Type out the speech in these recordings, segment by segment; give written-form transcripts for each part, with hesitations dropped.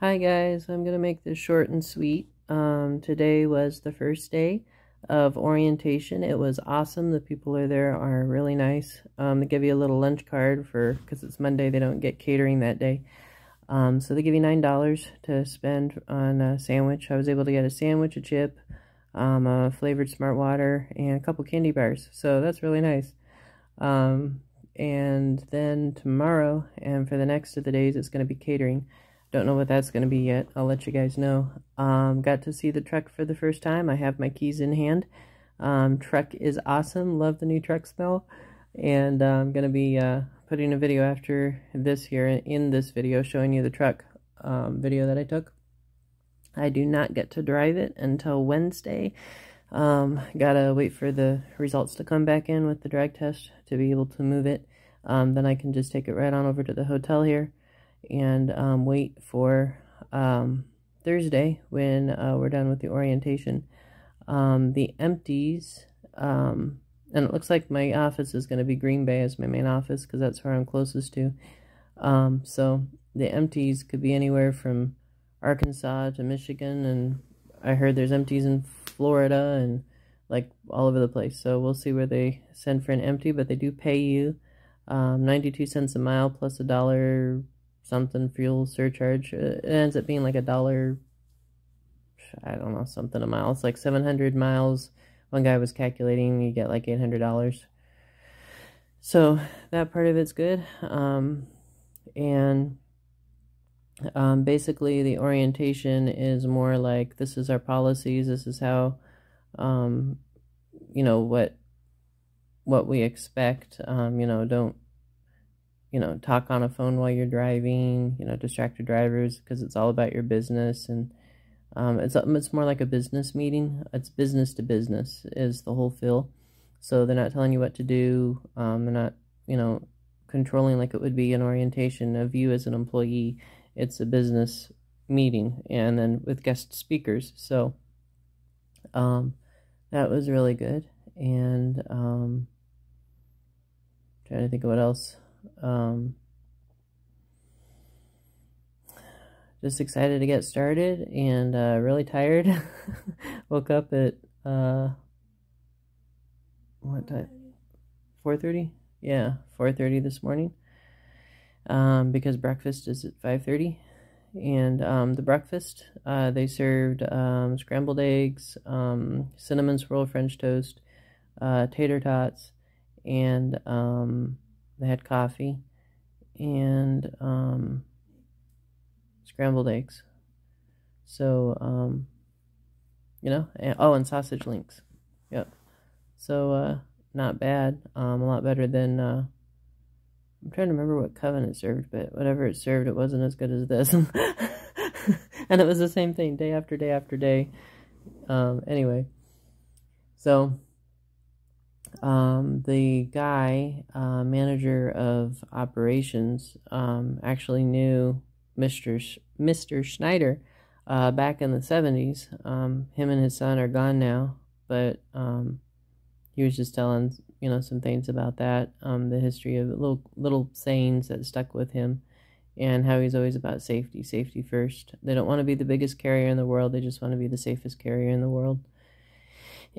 Hi guys, I'm gonna make this short and sweet. Today was the first day of orientation. It was awesome. The people there are really nice. They give you a little lunch card because it's Monday, they don't get catering that day. So they give you $9 to spend on a sandwich. I was able to get a sandwich, a chip, a flavored Smart Water, and a couple candy bars. So that's really nice. And then tomorrow and for the next of the days, it's going to be catering. Don't know what that's going to be yet. I'll let you guys know. Got to see the truck for the first time. I have my keys in hand. Truck is awesome. Love the new truck smell. And I'm going to be putting a video after this here in this video showing you the truck video that I took. I do not get to drive it until Wednesday. Gotta wait for the results to come back in with the drag test to be able to move it. Then I can just take it right on over to the hotel here and wait for Thursday when we're done with the orientation. The empties, and it looks like my office is going to be Green Bay as my main office because that's where I'm closest to. So the empties could be anywhere from Arkansas to Michigan, and I heard there's empties in Florida and like all over the place. So we'll see where they send for an empty, but they do pay you 92 cents a mile plus $1 something fuel surcharge. It ends up being like $1, I don't know, something a mile. It's like 700 miles. One guy was calculating, you get like $800. So that part of it's good. Basically the orientation is more like, this is our policies, this is how, you know, what we expect. You know, don't, you know, talk on a phone while you're driving, you know, distract your drivers because it's all about your business. And it's more like a business meeting. It's business to business is the whole feel. So they're not telling you what to do. They're not, you know, controlling like it would be an orientation of you as an employee. It's a business meeting, and then with guest speakers. So that was really good. And trying to think of what else. Just excited to get started and really tired. Woke up at what time? 4:30? Yeah, 4:30 this morning. Because breakfast is at 5:30. And the breakfast, they served scrambled eggs, cinnamon swirl French toast, tater tots, and they had coffee and scrambled eggs. So, you know, and sausage links. Yep. So, not bad. A lot better than, I'm trying to remember what Covenant served, but whatever it served, it wasn't as good as this. And it was the same thing day after day after day. Anyway, so the guy, manager of operations, actually knew Mr. Schneider back in the 70s. Him and his son are gone now, but he was just telling, you know, some things about that, the history of little sayings that stuck with him, and how he's always about safety first. They don't want to be the biggest carrier in the world, they just want to be the safest carrier in the world.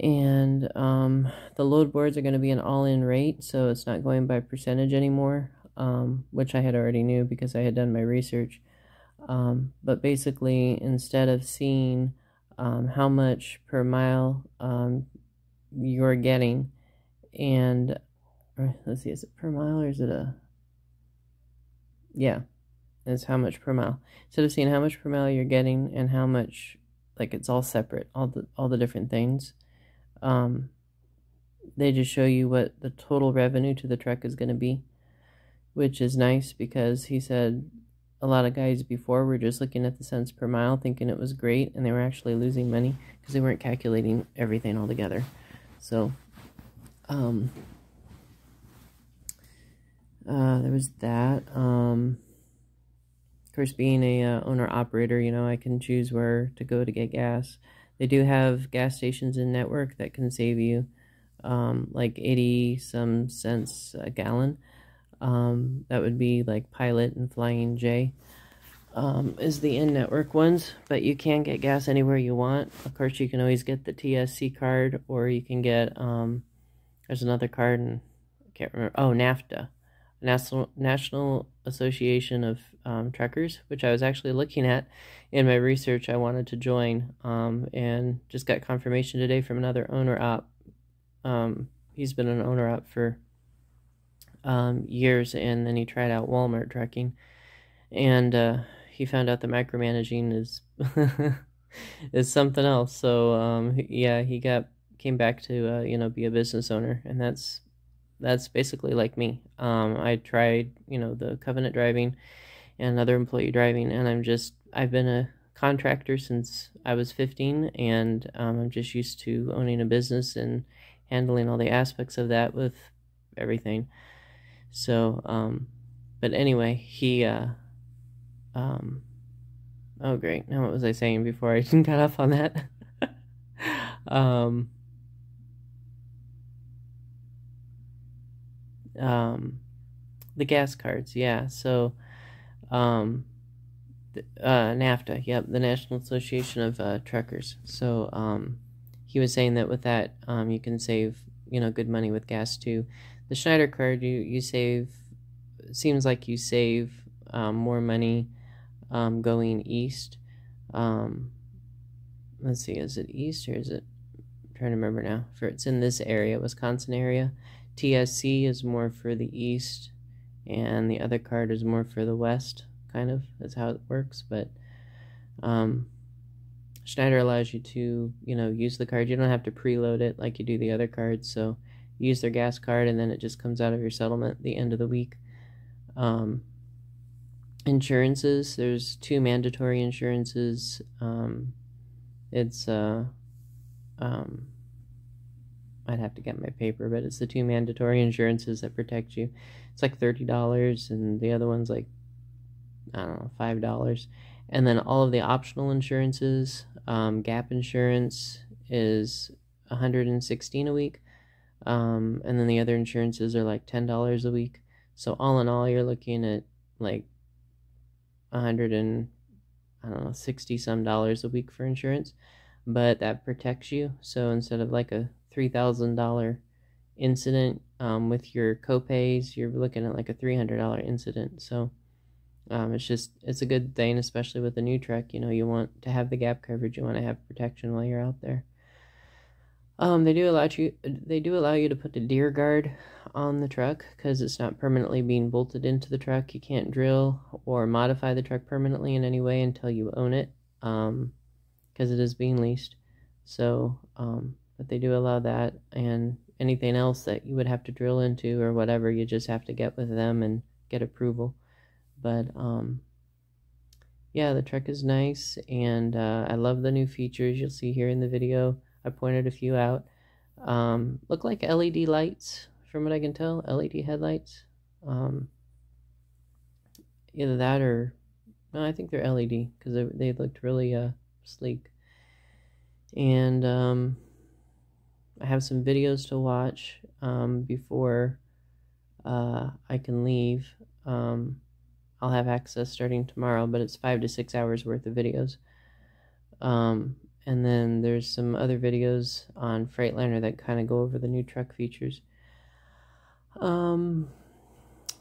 And the load boards are going to be an all-in rate, so it's not going by percentage anymore, which I had already knew because I had done my research. But basically, instead of seeing how much per mile you're getting, and let's see, is it per mile or is it yeah, it's how much per mile. Instead of seeing how much per mile you're getting and how much, like, it's all separate, all the different things, they just show you what the total revenue to the truck is going to be, which is nice because he said a lot of guys before were just looking at the cents per mile thinking it was great, and they were actually losing money because they weren't calculating everything all together. So there was that. Of course, being a owner-operator, you know, I can choose where to go to get gas. They do have gas stations in network that can save you like 80-some cents a gallon. That would be like Pilot and Flying J. is the in-network ones, but you can get gas anywhere you want. Of course, you can always get the TSC card, or you can get, there's another card, and I can't remember, oh, NAFTA, National Association of Truckers, which I was actually looking at in my research. I wanted to join, and just got confirmation today from another owner op. He's been an owner op for years, and then he tried out Walmart trucking, and he found out that micromanaging is is something else. So yeah, he came back to be a business owner, and that's basically like me. I tried the covenant driving and other employee driving, and I've been a contractor since I was 15, and I'm just used to owning a business and handling all the aspects of that with everything. So but anyway, he oh great, now what was I saying before I got off on that? The gas cards, yeah. So NAFTA, yep, the National Association of Truckers. So he was saying that with that you can save good money with gas too. The Schneider card, you save, seems like you save more money going east. Let's see, is it east or is it, I'm trying to remember now, it's in this area, Wisconsin area. TSC is more for the east, and the other card is more for the west, kind of, that's how it works. But Schneider allows you to use the card. You don't have to preload it like you do the other cards. So you use their gas card, and then it just comes out of your settlement at the end of the week. Insurances, there's 2 mandatory insurances. It's I'd have to get my paper, but it's the 2 mandatory insurances that protect you. It's like $30, and the other one's like, I don't know, $5. And then all of the optional insurances, gap insurance is $116 a week, and then the other insurances are like $10 a week. So all in all, you're looking at like $60 some a week for insurance, but that protects you. So instead of like a $3,000 incident with your copays, you're looking at like a $300 incident. So it's a good thing, especially with a new truck. You want to have the gap coverage, you want to have protection while you're out there. They do allow you to put the deer guard on the truck because it's not permanently being bolted into the truck. You can't drill or modify the truck permanently in any way until you own it, because it is being leased. So but they do allow that, and anything else that you would have to drill into or whatever, you just have to get with them and get approval. But yeah, the truck is nice, and I love the new features you'll see here in the video. I pointed a few out. Look like LED lights, from what I can tell, LED headlights. Either that or, no, I think they're LED, because they looked really sleek. And I have some videos to watch before I can leave. I'll have access starting tomorrow, but it's 5 to 6 hours worth of videos. And then there's some other videos on Freightliner that kind of go over the new truck features.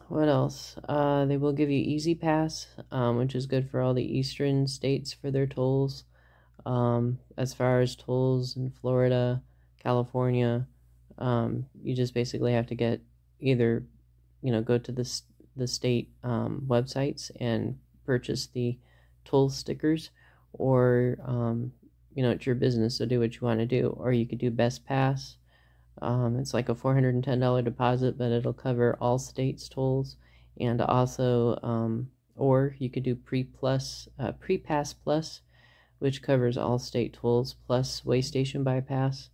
What else? They will give you Easy Pass, which is good for all the eastern states for their tolls. As far as tolls in Florida, California, you just basically have to get either, go to the state websites and purchase the toll stickers, or it's your business, so do what you want to do. Or you could do Best Pass. It's like a $410 deposit, but it'll cover all states tolls. And also, or you could do Pre-Pass Plus, which covers all state tolls plus way station bypass.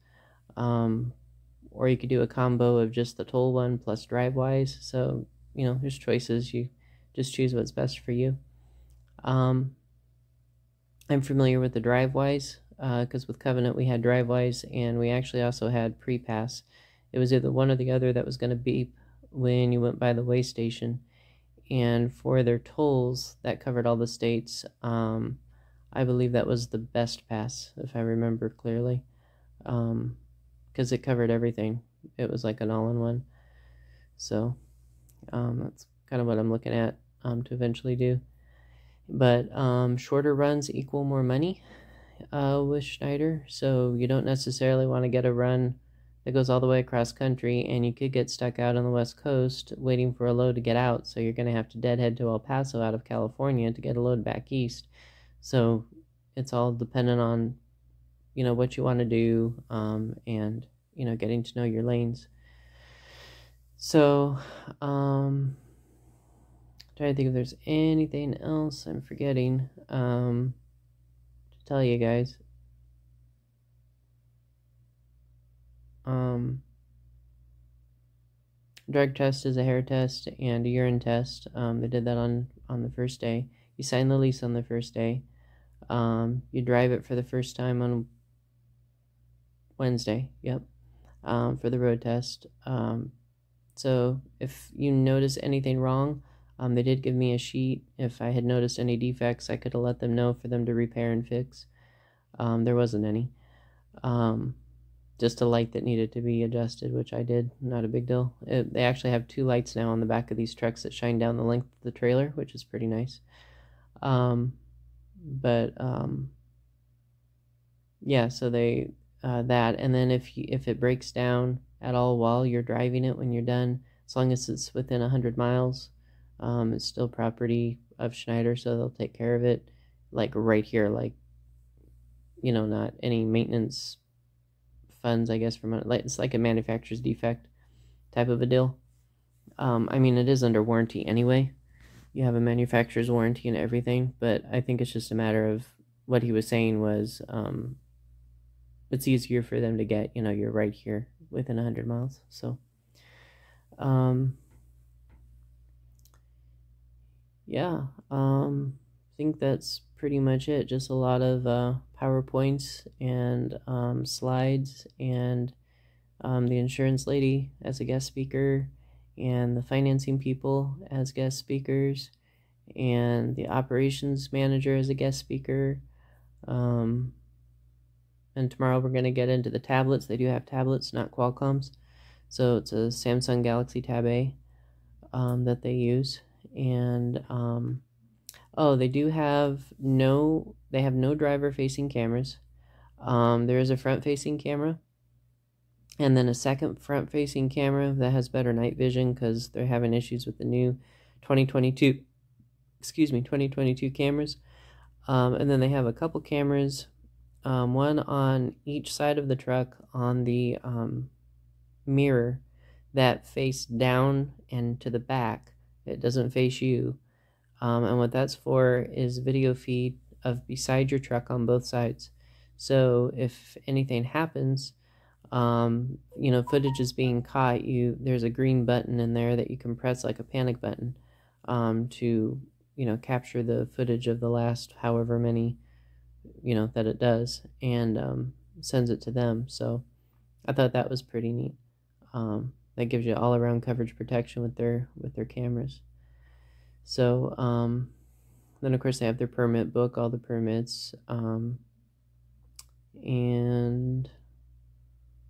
Or you could do a combo of just the toll one plus DriveWise. So there's choices. You just choose what's best for you. I'm familiar with the DriveWise, because with Covenant we had DriveWise, and we actually also had Pre-Pass. It was either one or the other that was going to beep when you went by the way station, and for their tolls that covered all the states. I believe that was the best pass, if I remember clearly, because it covered everything. It was like an all-in-one. So that's kind of what I'm looking at to eventually do. But shorter runs equal more money with Schneider, so you don't necessarily want to get a run that goes all the way across country, and you could get stuck out on the West Coast waiting for a load to get out, so you're going to have to deadhead to El Paso out of California to get a load back east. So it's all dependent on, what you want to do, and, getting to know your lanes. So, trying to think if there's anything else I'm forgetting to tell you guys. Drug test is a hair test and a urine test. They did that on the first day. You sign the lease on the first day. You drive it for the first time on Wednesday. Yep. For the road test. So if you notice anything wrong, they did give me a sheet. If I had noticed any defects, I could have let them know for them to repair and fix. There wasn't any. Just a light that needed to be adjusted, which I did. Not a big deal. They actually have 2 lights now on the back of these trucks that shine down the length of the trailer, which is pretty nice. Yeah, so they that, and then if it breaks down at all while you're driving it when you're done, as long as it's within 100 miles, it's still property of Schneider, so they'll take care of it, like right here, like, not any maintenance funds, I guess, from it's like a manufacturer's defect type of a deal. I mean, it is under warranty anyway. You have a manufacturer's warranty and everything, but I think it's just a matter of what he was saying was it's easier for them to get, you're right here within 100 miles. So, yeah, I think that's pretty much it. Just a lot of PowerPoints and slides, and the insurance lady as a guest speaker, and the financing people as guest speakers, and the operations manager as a guest speaker. And tomorrow we're going to get into the tablets. They do have tablets, not Qualcomm's. So it's a Samsung Galaxy Tab A that they use. And they do have no driver facing cameras. There is a front facing camera, and then a second front facing camera that has better night vision because they're having issues with the new 2022 cameras. And then they have a couple cameras, one on each side of the truck on the mirror that face down and to the back. It doesn't face you. And what that's for is video feed of beside your truck on both sides. So if anything happens, footage is being caught, there's a green button in there that you can press like a panic button to capture the footage of the last however many that it does, and sends it to them. So I thought that was pretty neat. That gives you all around coverage protection with their cameras. So then of course they have their permit book, all the permits, and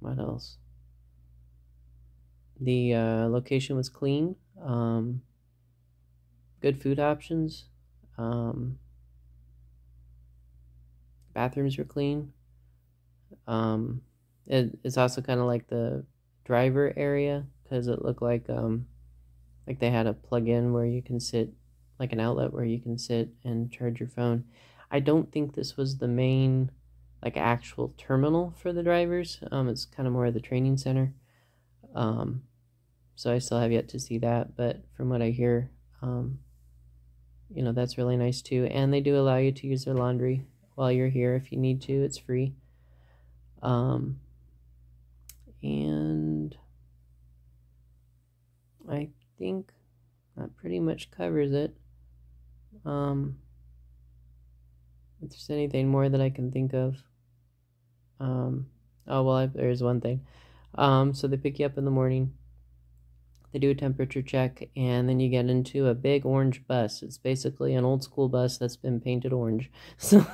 what else? The location was clean. Good food options. Bathrooms were clean. It's also kind of like the driver area because it looked like they had a plug-in where you can sit, like an outlet where you can sit and charge your phone. I don't think this was the main actual terminal for the drivers. It's kind of more of the training center. So I still have yet to see that, but from what I hear, that's really nice too. And they do allow you to use their laundry while you're here if you need to. It's free. And I think that pretty much covers it. If there's anything more that I can think of. There's one thing. So they pick you up in the morning. They do a temperature check, and then you get into a big orange bus. It's basically an old school bus that's been painted orange. So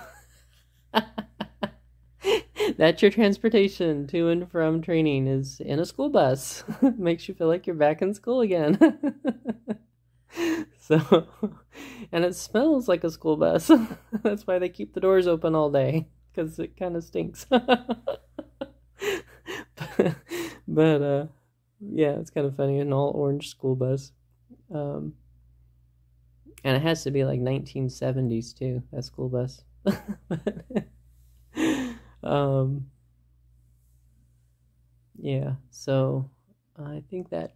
that's your transportation to and from training, is in a school bus. Makes you feel like you're back in school again. So, and it smells like a school bus. That's why they keep the doors open all day, because it kind of stinks. But yeah, it's kind of funny, an all orange school bus. And it has to be like 1970s too, that school bus. Yeah, so I think that,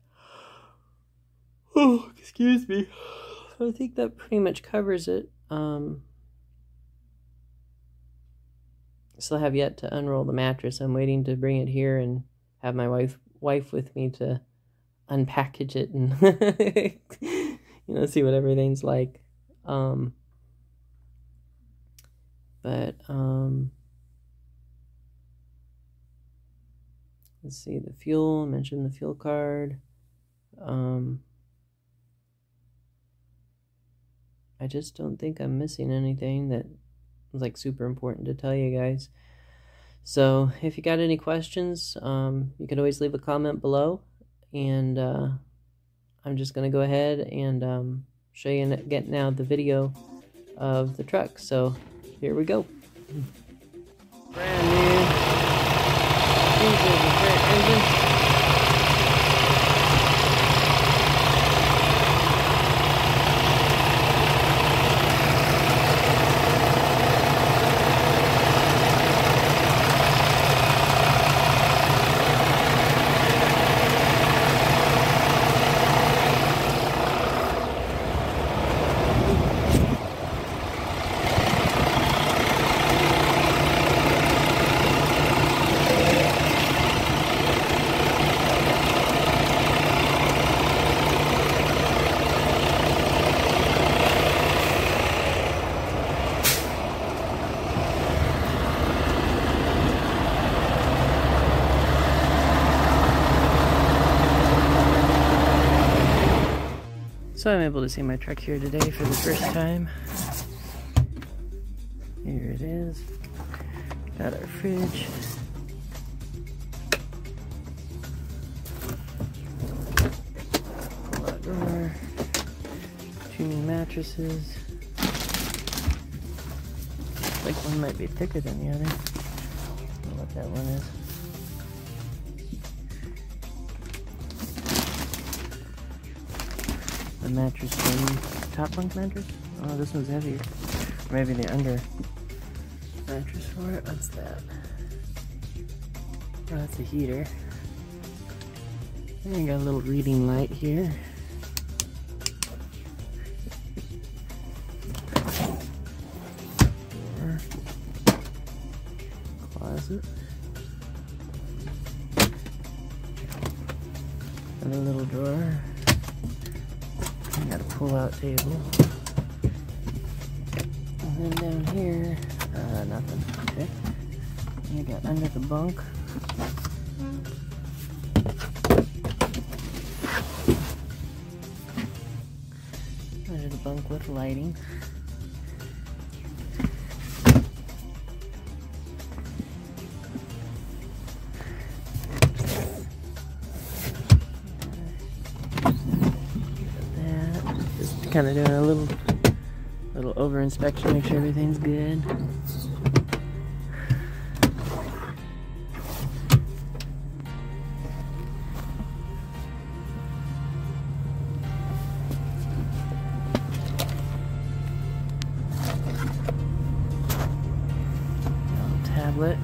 oh, excuse me, I think that pretty much covers it. Still have yet to unroll the mattress. I'm waiting to bring it here and have my wife with me to unpackage it and see what everything's like. Let's see, the fuel, I mentioned the fuel card. I just don't think I'm missing anything that was like super important to tell you guys. So if you got any questions, you can always leave a comment below, and I'm just going to go ahead and show you now the video of the truck. So here we go. Brand new engine. So I'm able to see my truck here today for the first time. Here it is. Got our fridge. Pull out drawer. 2 new mattresses. Like one might be thicker than the other. I don't know what that one is. The mattress frame, top bunk mattress? Oh, this one's heavier. Maybe the under mattress for it. What's that? Oh, that's a heater. And you got a little reading light here. Closet. And a little drawer. Got a pull-out table. And then down here, nothing. Okay. And you got under the bunk. Under the bunk with lighting. Kind of doing a little over inspection, make sure everything's good. Tablet.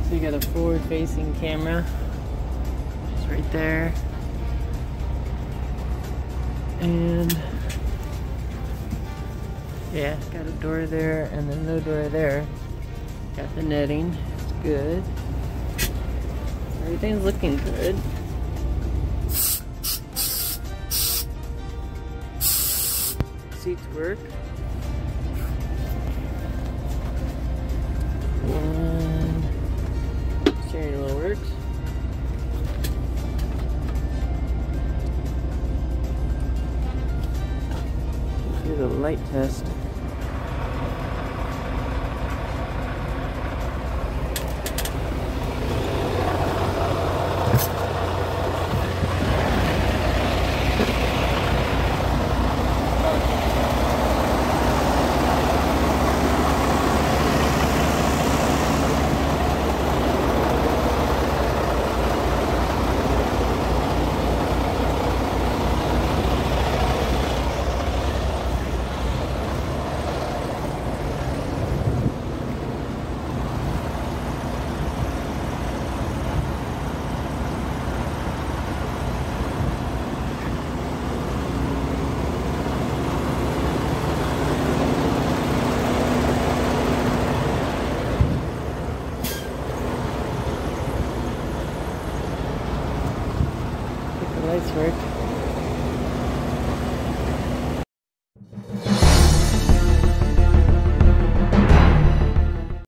So you got a forward-facing camera, which is right there, and Yeah, got a door there and then no door there. Got the netting, it's good. Everything's looking good. Seats work. And steering wheel works. Let's do the light test. Lights work.